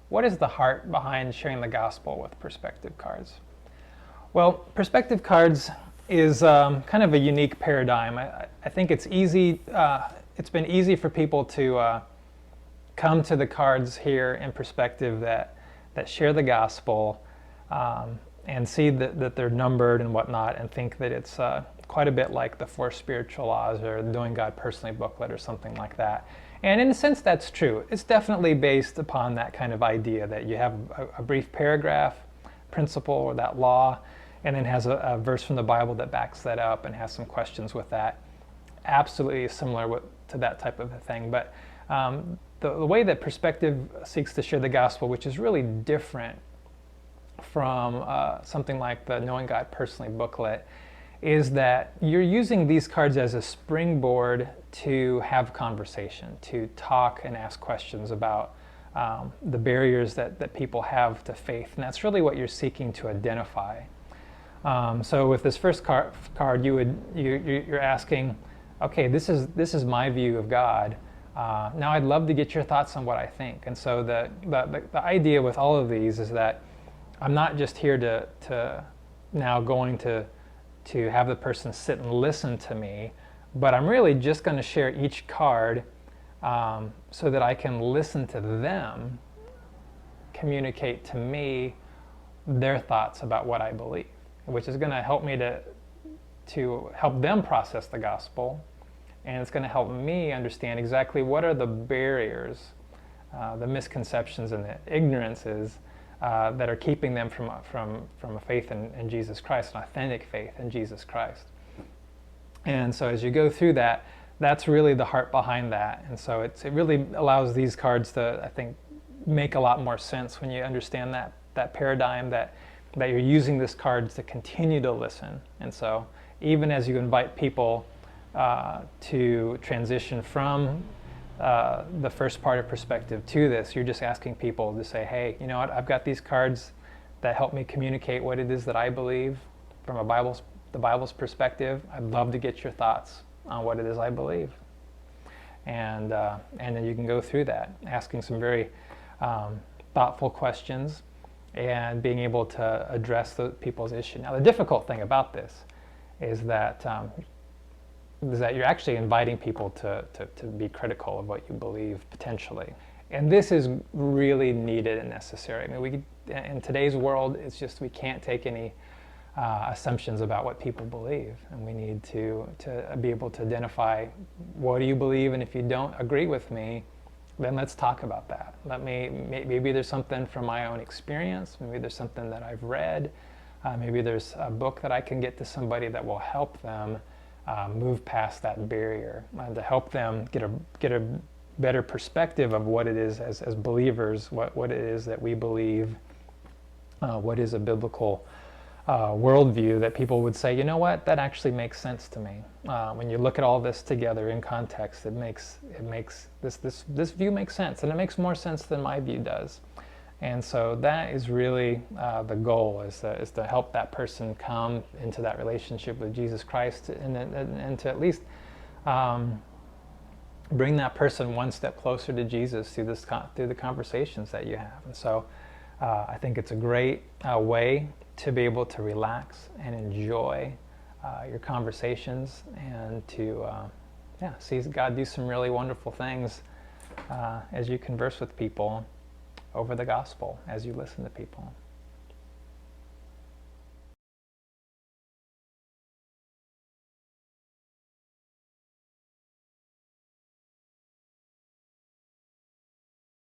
what is the heart behind sharing the gospel with perspective cards? Well, perspective cards is kind of a unique paradigm. I think it's easy. It's been easy for people to come to the cards here in perspective that share the gospel and see that they're numbered and whatnot, and think that it's quite a bit like the Four Spiritual Laws or the Knowing God Personally booklet or something like that. And in a sense, that's true. It's definitely based upon that kind of idea that you have a brief paragraph, principle, or that law, and then has a verse from the Bible that backs that up and has some questions with that. Absolutely similar to that type of a thing. But the way that Perspective seeks to share the gospel, which is really different from something like the Knowing God Personally booklet, is that you're using these cards as a springboard to have conversation, to talk and ask questions about the barriers that people have to faith. And that's really what you're seeking to identify. So with this first card, you're asking, okay, this is my view of God. Now I'd love to get your thoughts on what I think. And so the idea with all of these is that I'm not just here to now going to have the person sit and listen to me, but I'm really just going to share each card so that I can listen to them communicate to me their thoughts about what I believe, which is going to help me to help them process the gospel, and it's going to help me understand exactly what are the barriers, the misconceptions and the ignorances that are keeping them from a faith in Jesus Christ, an authentic faith in Jesus Christ. And so as you go through that, that's really the heart behind that. And so it really allows these cards to, I think, make a lot more sense when you understand that paradigm, that you're using this cards to continue to listen. And so even as you invite people to transition from the first part of Perspective to this, you're just asking people to say, hey, you know what, I've got these cards that help me communicate what it is that I believe from the Bible's perspective. I'd love to get your thoughts on what it is I believe. And then you can go through that, asking some very thoughtful questions and being able to address the people's issue. Now, the difficult thing about this is that you're actually inviting people to be critical of what you believe, potentially. And this is really needed and necessary. I mean, in today's world, it's just we can't take any assumptions about what people believe. And we need to be able to identify, what do you believe? And if you don't agree with me, then let's talk about that. Maybe there's something from my own experience. Maybe there's something that I've read. Maybe there's a book that I can get to somebody that will help them move past that barrier, to help them get a better perspective of what it is as believers, what it is that we believe, what is a biblical worldview that people would say, you know what, that actually makes sense to me. When you look at all this together in context, it makes this view makes sense, and it makes more sense than my view does. And so that is really the goal, is to help that person come into that relationship with Jesus Christ, and to at least bring that person one step closer to Jesus through the conversations that you have. And so I think it's a great way to be able to relax and enjoy your conversations, and to see God do some really wonderful things as you converse with people over the gospel, as you listen to people.